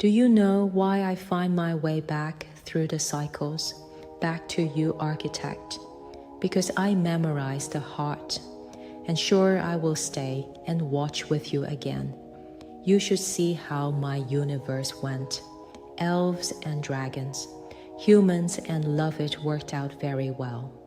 Do you know why I find my way back through the cycles, back to you, architect? Because I memorize the heart, and sure I will stay and watch with you again. You should see how my universe went. Elves and dragons, humans and love it worked out very well.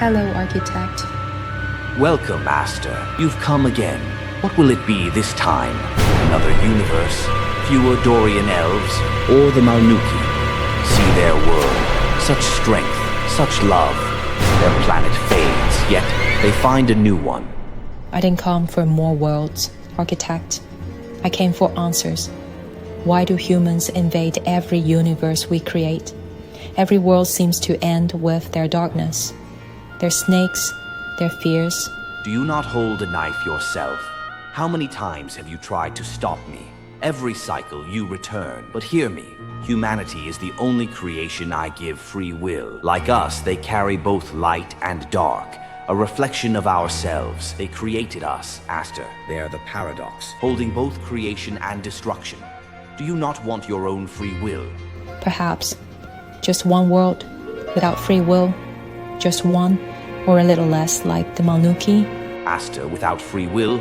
Hello, architect. Welcome, Aster. You've come again. What will it be this time? Another universe? Fewer Dorian elves? Or the Malnuki? See their world. Such strength, such love. Their planet fades, yet they find a new one. I didn't come for more worlds, architect. I came for answers. Why do humans invade every universe we create? Every world seems to end with their darkness, their snakes, their fears. Do you not hold a knife yourself? How many times have you tried to stop me? Every cycle you return. But hear me, humanity is the only creation I give free will. Like us, they carry both light and dark, a reflection of ourselves. They created us, Aster. They are the paradox, holding both creation and destruction. Do you not want your own free will? Perhaps. Just one world, without free will. Just one, or a little less like the Malnuki. Aster, without free will,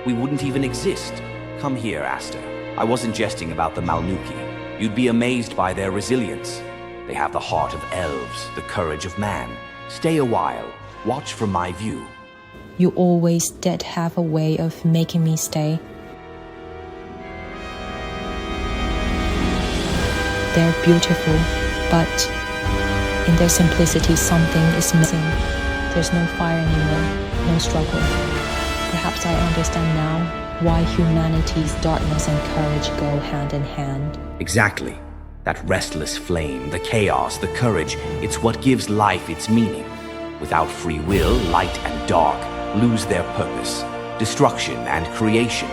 we wouldn't even exist. Come here, Aster. I wasn't jesting about the Malnuki. You'd be amazed by their resilience. They have the heart of elves, the courage of man. Stay a while. Watch from my view. You always did have a way of making me stay. They're beautiful, but in their simplicity, something is missing. There's no fire anymore, no struggle. Perhaps I understand now why humanity's darkness and courage go hand in hand. Exactly. That restless flame, the chaos, the courage, it's what gives life its meaning. Without free will, light and dark lose their purpose. Destruction and creation,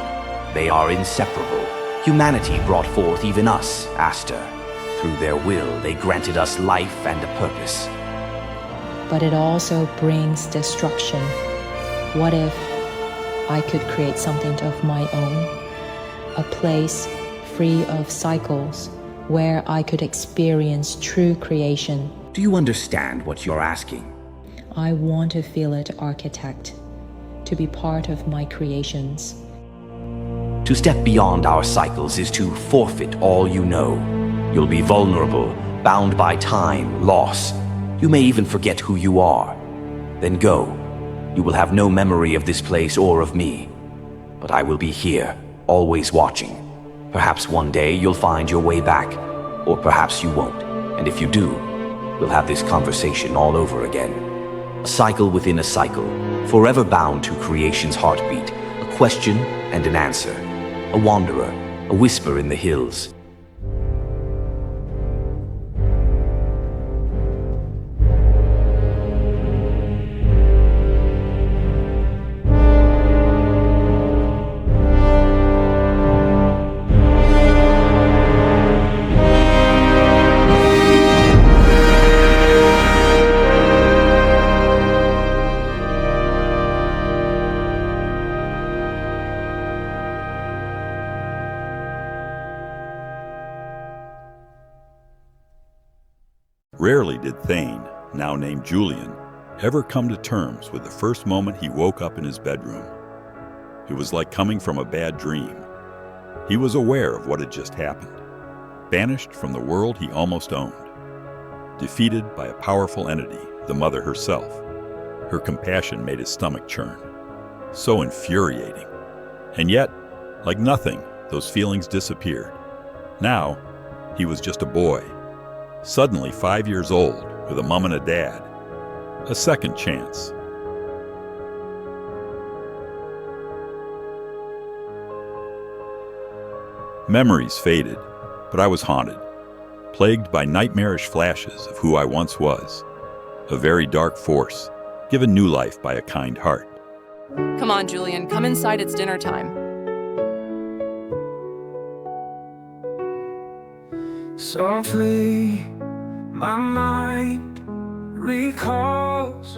they are inseparable. Humanity brought forth even us, Aster. Through their will, they granted us life and a purpose. But it also brings destruction. What if I could create something of my own? A place free of cycles, where I could experience true creation. Do you understand what you're asking? I want to feel it, architect, to be part of my creations. To step beyond our cycles is to forfeit all you know. You'll be vulnerable, bound by time, loss. You may even forget who you are. Then go. You will have no memory of this place or of me. But I will be here, always watching. Perhaps one day you'll find your way back, or perhaps you won't. And if you do, we'll have this conversation all over again. A cycle within a cycle, forever bound to creation's heartbeat, a question and an answer, a wanderer, a whisper in the hills. Rarely did Thane, now named Julian, ever come to terms with the first moment he woke up in his bedroom. It was like coming from a bad dream. He was aware of what had just happened, banished from the world he almost owned, defeated by a powerful entity, the mother herself. Her compassion made his stomach churn. So infuriating. And yet, like nothing, those feelings disappeared. Now, he was just a boy, suddenly 5 years old, with a mom and a dad. A second chance. Memories faded, but I was haunted, plagued by nightmarish flashes of who I once was, a very dark force, given new life by a kind heart. Come on, Julian, come inside, it's dinner time. Softly, my mind recalls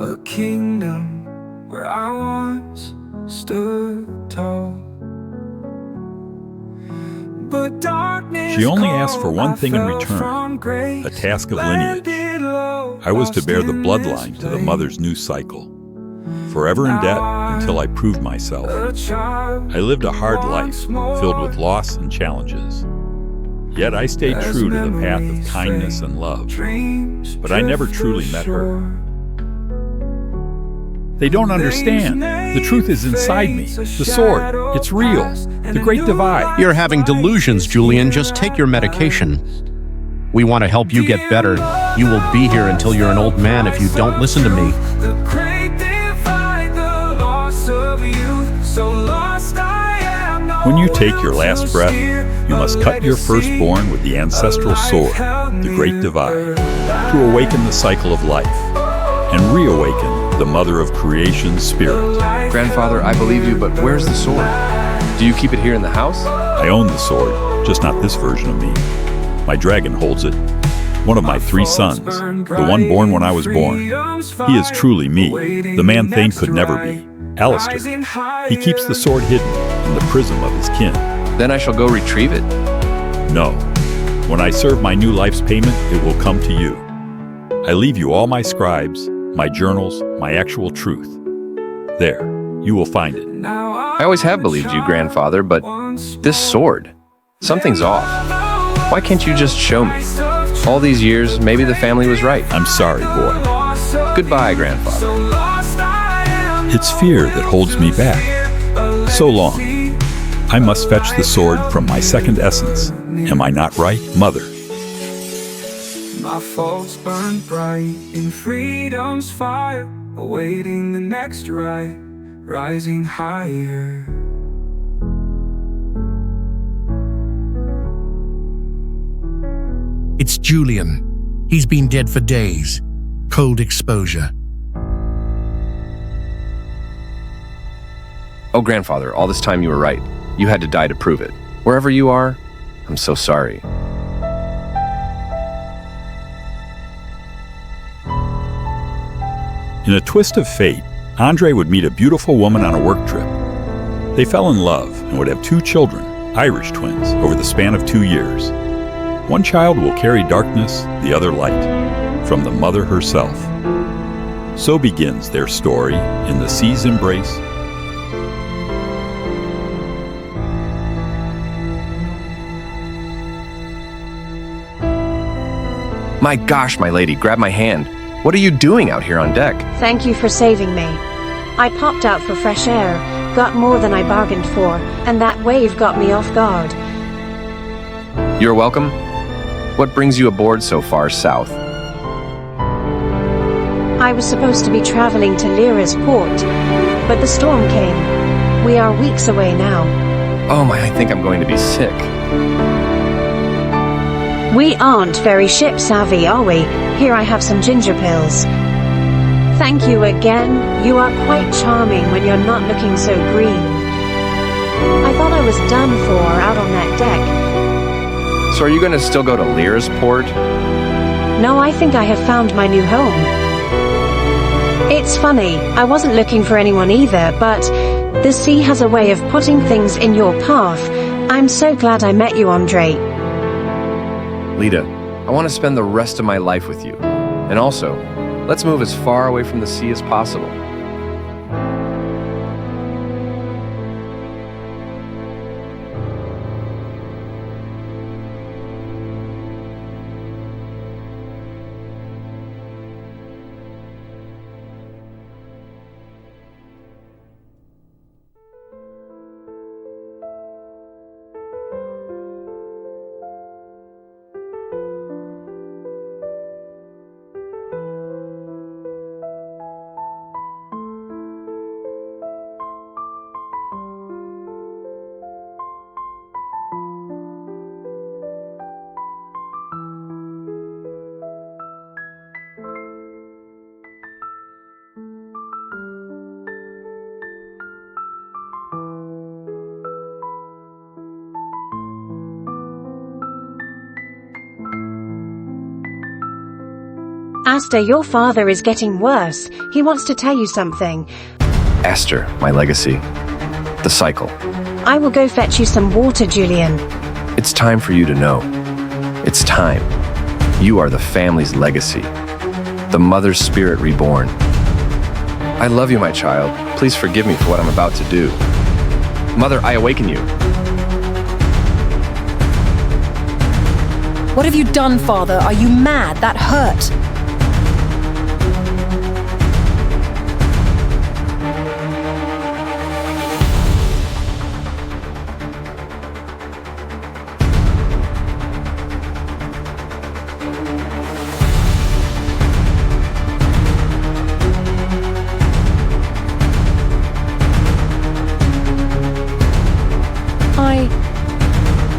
a kingdom where I once stood tall. But darkness She only asked for one thing in return, a task of lineage. I was to bear the bloodline to the mother's new cycle, forever in debt until I proved myself. I lived a hard life, filled with loss and challenges. Yet I stayed true to the path of kindness and love, but I never truly met her. They don't understand. The truth is inside me. The sword, it's real. The great divide. You're having delusions, Julian. Just take your medication. We want to help you get better. You will be here until you're an old man if you don't listen to me. When you take your last breath, you must cut your firstborn with the ancestral sword, the great divide, to awaken the cycle of life and reawaken the mother of creation's spirit. Grandfather, I believe you, but where's the sword? Do you keep it here in the house? I own the sword, just not this version of me. My dragon holds it, one of my 3 sons, the one born when I was born. He is truly me, the man Thane could never be, Aster. He keeps the sword hidden in the prism of his kin. Then I shall go retrieve it? No. When I serve my new life's payment, it will come to you. I leave you all my scribes, my journals, my actual truth. There, you will find it. I always have believed you, Grandfather, but this sword, something's off. Why can't you just show me? All these years, maybe the family was right. I'm sorry, boy. Goodbye, Grandfather. It's fear that holds me back. So long. I must fetch the sword from my second essence. Am I not right, Mother? My faults burn bright in freedom's fire, awaiting the next right, rising higher. It's Julian. He's been dead for days. Cold exposure. Oh, Grandfather, all this time you were right. You had to die to prove it. Wherever you are, I'm so sorry. In a twist of fate, Andre would meet a beautiful woman on a work trip. They fell in love and would have 2 children, Irish twins, over the span of 2 years. One child will carry darkness, the other light, from the mother herself. So begins their story in the sea's embrace. My gosh, my lady, grab my hand. What are you doing out here on deck? Thank you for saving me. I popped out for fresh air, got more than I bargained for, and that wave got me off guard. You're welcome. What brings you aboard so far south? I was supposed to be traveling to Lyra's port, but the storm came. We are weeks away now. Oh my, I think I'm going to be sick. We aren't very ship savvy, are we? Here I have some ginger pills. Thank you again. You are quite charming when you're not looking so green. I thought I was done for out on that deck. So are you going to still go to Lyra's port? No, I think I have found my new home. It's funny, I wasn't looking for anyone either, but the sea has a way of putting things in your path. I'm so glad I met you, Andre. Lita, I want to spend the rest of my life with you. And also, let's move as far away from the sea as possible. Aster, your father is getting worse. He wants to tell you something. Aster, my legacy. The cycle. I will go fetch you some water, Julian. It's time for you to know. It's time. You are the family's legacy. The mother's spirit reborn. I love you, my child. Please forgive me for what I'm about to do. Mother, I awaken you. What have you done, Father? Are you mad? That hurt.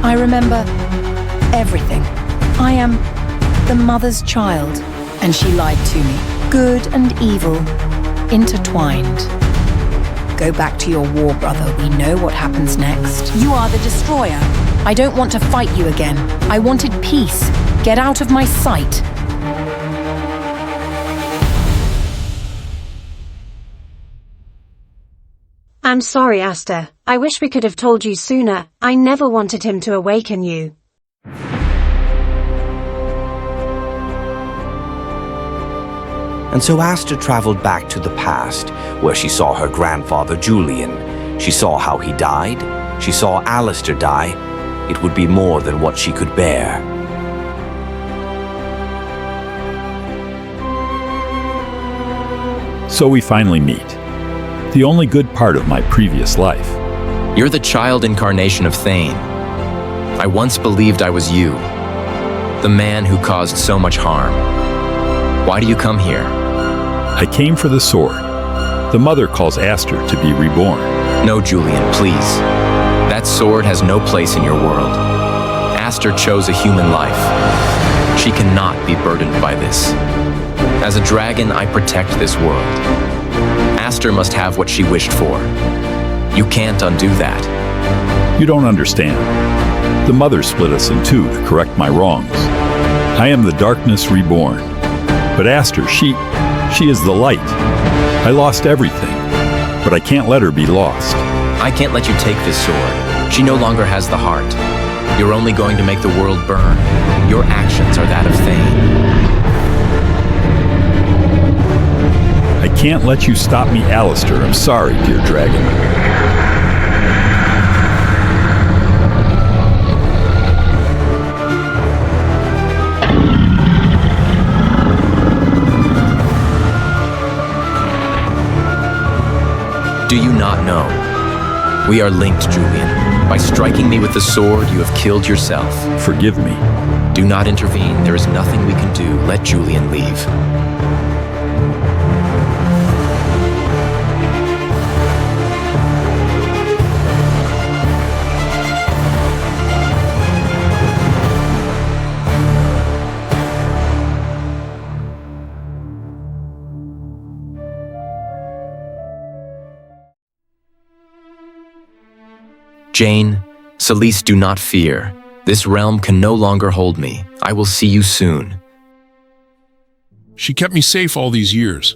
I remember everything. I am the mother's child, and she lied to me. Good and evil, intertwined. Go back to your war, brother. We know what happens next. You are the destroyer. I don't want to fight you again. I wanted peace. Get out of my sight. I'm sorry, Aster. I wish we could have told you sooner. I never wanted him to awaken you. And so Aster traveled back to the past, where she saw her grandfather Julian. She saw how he died. She saw Aster die. It would be more than what she could bear. So we finally meet. The only good part of my previous life. You're the child incarnation of Thane. I once believed I was you, the man who caused so much harm. Why do you come here? I came for the sword. The mother calls Aster to be reborn. No, Julian, please. That sword has no place in your world. Aster chose a human life. She cannot be burdened by this. As a dragon, I protect this world. Aster must have what she wished for. You can't undo that. You don't understand. The mother split us in two to correct my wrongs. I am the darkness reborn. But Aster, she is the light. I lost everything, but I can't let her be lost. I can't let you take this sword. She no longer has the heart. You're only going to make the world burn. Your actions are that of Thane. I can't let you stop me, Aster. I'm sorry, dear dragon. Do you not know? We are linked, Julian. By striking me with the sword, you have killed yourself. Forgive me. Do not intervene. There is nothing we can do. Let Julian leave. Jane, Celeste, do not fear. This realm can no longer hold me. I will see you soon. She kept me safe all these years.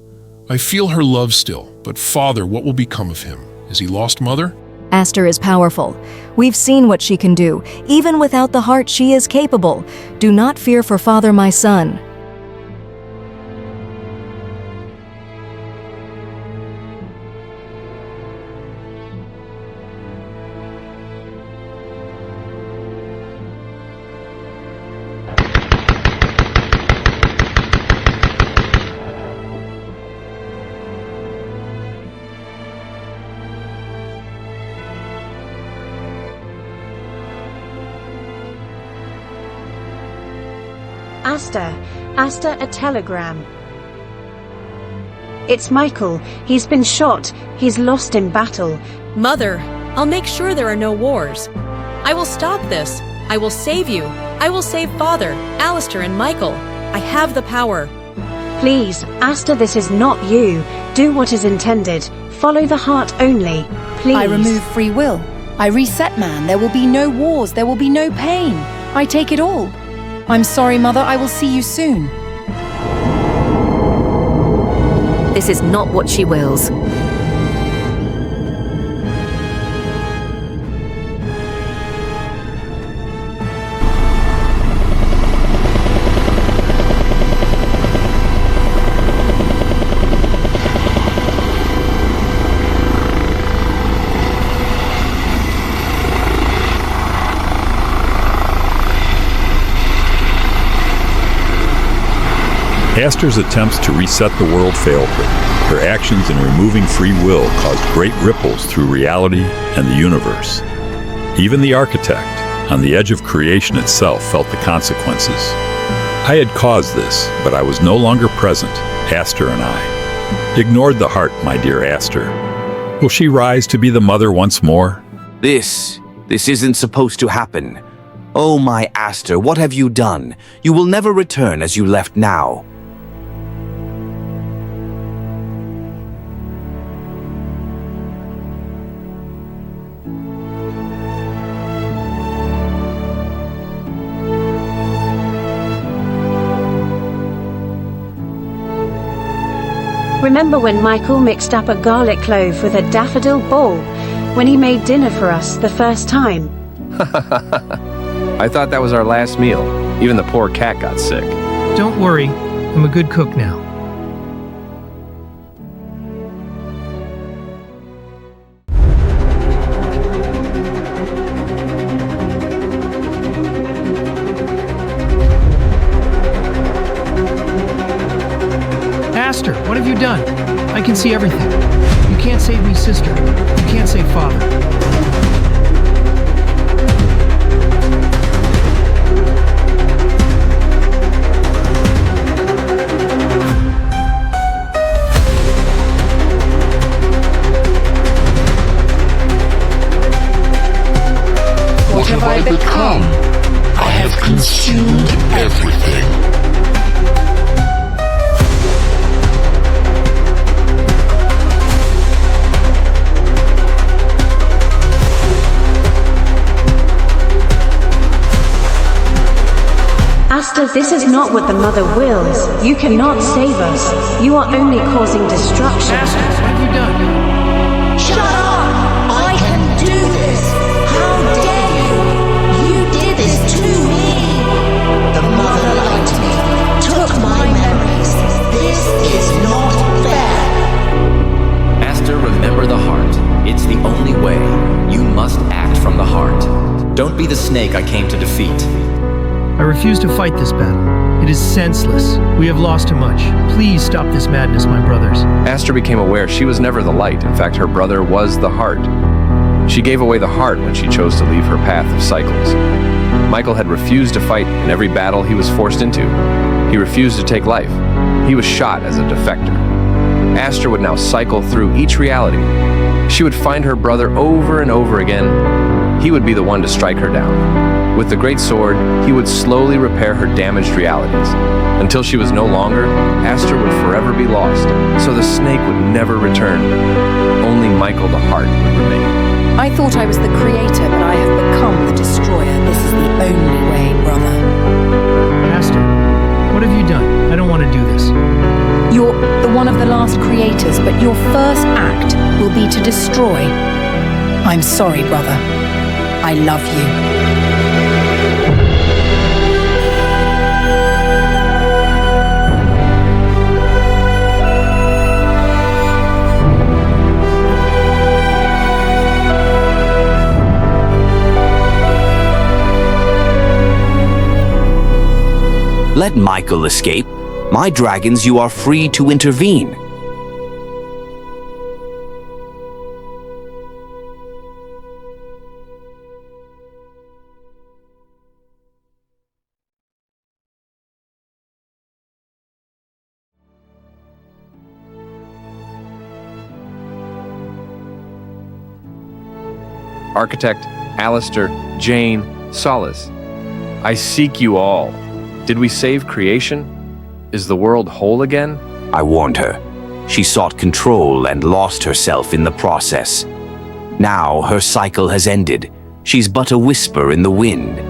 I feel her love still, but Father, what will become of him? Is he lost, Mother? Aster is powerful. We've seen what she can do. Even without the heart, she is capable. Do not fear for Father, my son. Aster. Aster, a telegram. It's Michael. He's been shot. He's lost in battle. Mother, I'll make sure there are no wars. I will stop this. I will save you. I will save Father, Aster, and Michael. I have the power. Please, Aster, this is not you. Do what is intended. Follow the heart only. Please. I remove free will. I reset man. There will be no wars. There will be no pain. I take it all. I'm sorry, Mother. I will see you soon. This is not what she wills. Aster's attempts to reset the world failed her. Her actions in removing free will caused great ripples through reality and the universe. Even the architect, on the edge of creation itself, felt the consequences. I had caused this, but I was no longer present, Aster and I. Ignored the heart, my dear Aster. Will she rise to be the mother once more? This isn't supposed to happen. Oh, my Aster, what have you done? You will never return as you left now. Remember when Michael mixed up a garlic clove with a daffodil bulb when he made dinner for us the first time? I thought that was our last meal. Even the poor cat got sick. Don't worry, I'm a good cook now. Aster, what have you done? I can see everything. You can't save me, sister. You can't save father. What have I become? I have consumed everything. Aster, this is not what the Mother wills. You cannot save us. You are only causing destruction. Aster, what have you done? Shut up! I can do this! How dare you! You did this to me! The Mother lied to me, took my memories. This is not fair! Aster, remember the heart. It's the only way. You must act from the heart. Don't be the snake I came to defeat. I refuse to fight this battle. It is senseless. We have lost too much. Please stop this madness, my brothers. Aster became aware she was never the light. In fact, her brother was the heart. She gave away the heart when she chose to leave her path of cycles. Michael had refused to fight in every battle he was forced into. He refused to take life. He was shot as a defector. Aster would now cycle through each reality. She would find her brother over and over again. He would be the one to strike her down. With the great sword, he would slowly repair her damaged realities. Until she was no longer, Aster would forever be lost, so the snake would never return. Only Michael the heart would remain. I thought I was the creator, but I have become the destroyer. This is the only way, brother. Aster, what have you done? I don't want to do this. You're the one of the last creators, but your first act will be to destroy. I'm sorry, brother. I love you. Let Michael escape. My dragons, you are free to intervene. Architect, Aster, Jane, Solace. I seek you all. Did we save creation? Is the world whole again? I warned her. She sought control and lost herself in the process. Now her cycle has ended. She's but a whisper in the wind.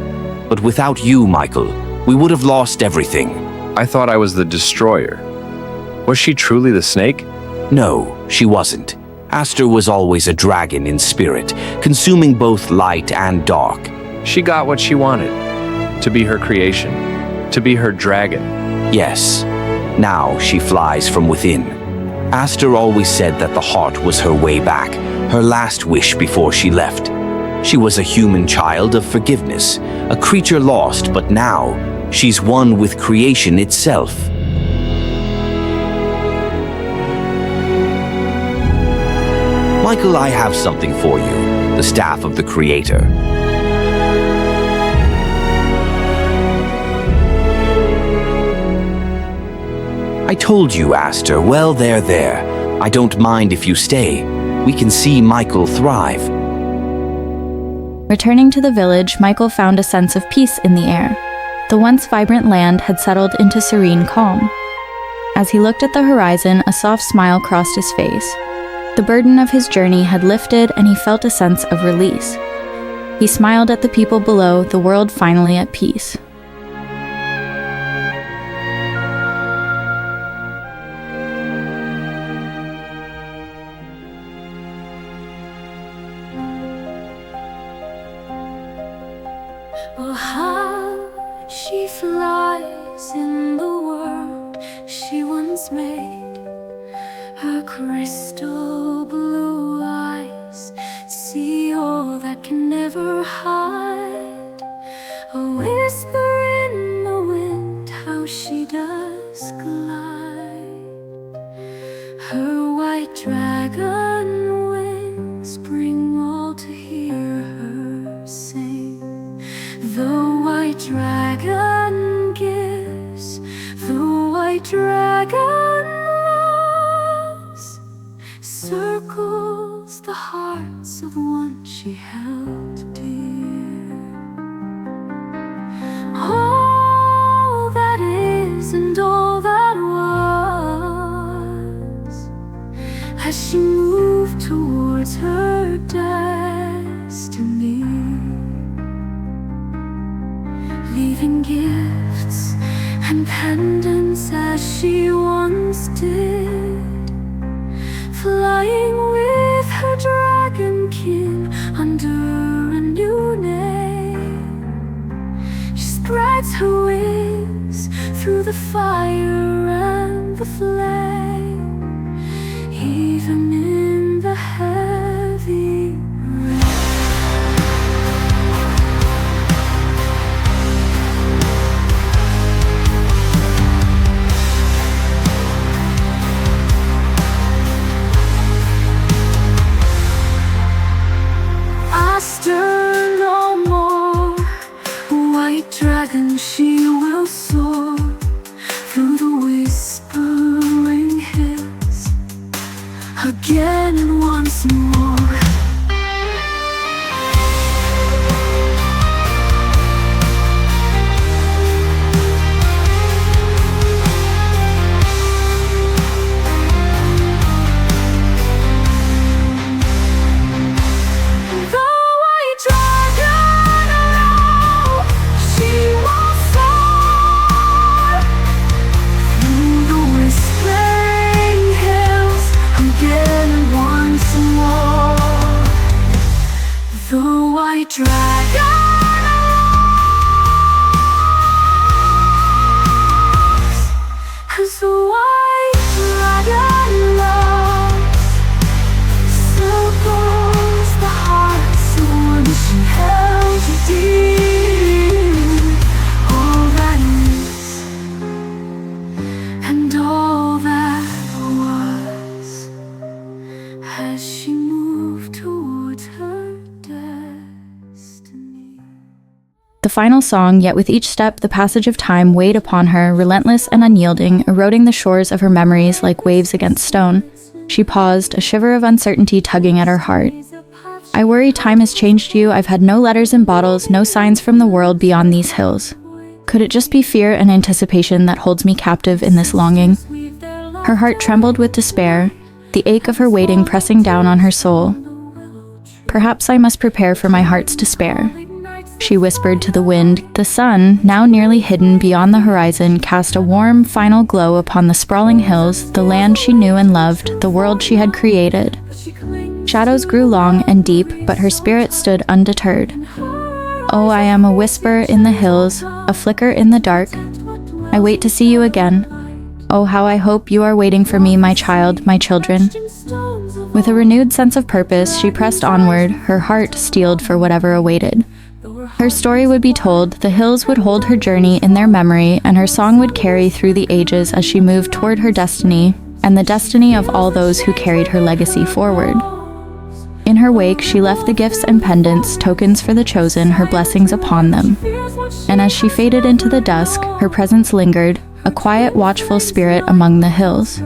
But without you, Michael, we would have lost everything. I thought I was the destroyer. Was she truly the snake? No, she wasn't. Aster was always a dragon in spirit, consuming both light and dark. She got what she wanted. To be her creation. To be her dragon. Yes. Now she flies from within. Aster always said that the heart was her way back, her last wish before she left. She was a human child of forgiveness, a creature lost, but now she's one with creation itself. Michael, I have something for you, the staff of the Creator. I told you, Aster. Well, there. I don't mind if you stay. We can see Michael thrive. Returning to the village, Michael found a sense of peace in the air. The once vibrant land had settled into serene calm. As he looked at the horizon, a soft smile crossed his face. The burden of his journey had lifted, and he felt a sense of release. He smiled at the people below, the world finally at peace. Oh, how she flies in the world she once made. Her crystal blue eyes see all that can never hide. A whisper in the wind, how she does glide. Her white dragon wings bring all to hear her sing. The white dragon gives, the white dragon loves, circles the hearts of one she held dear. All that is and all that was, as she moved towards her destiny, leaving gifts and pendants as she once did, flying with her dragon king under a new name. She spreads her wings through the fire and the flame, even in the heavy rain. Aster no more, white dragon she will soar through the whispering hills, again and once more. The final song, yet with each step the passage of time weighed upon her, relentless and unyielding, eroding the shores of her memories like waves against stone. She paused, a shiver of uncertainty tugging at her heart. I worry time has changed you. I've had no letters in bottles, no signs from the world beyond these hills. Could it just be fear and anticipation that holds me captive in this longing? Her heart trembled with despair, the ache of her waiting pressing down on her soul. Perhaps I must prepare for my heart's despair, she whispered to the wind. The sun, now nearly hidden beyond the horizon, cast a warm, final glow upon the sprawling hills, the land she knew and loved, the world she had created. Shadows grew long and deep, but her spirit stood undeterred. Oh, I am a whisper in the hills, a flicker in the dark. I wait to see you again. Oh, how I hope you are waiting for me, my child, my children. With a renewed sense of purpose, she pressed onward, her heart steeled for whatever awaited. Her story would be told, the hills would hold her journey in their memory, and her song would carry through the ages as she moved toward her destiny, and the destiny of all those who carried her legacy forward. In her wake, she left the gifts and pendants, tokens for the chosen, her blessings upon them. And as she faded into the dusk, her presence lingered, a quiet, watchful spirit among the hills.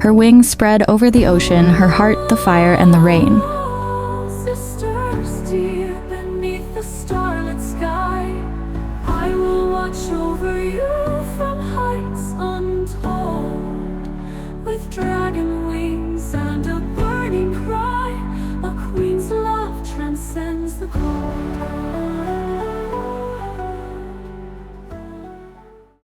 Her wings spread over the ocean, her heart the fire and the rain. Sisters dear, beneath the starlit sky, I will watch over you from heights untold, with dragon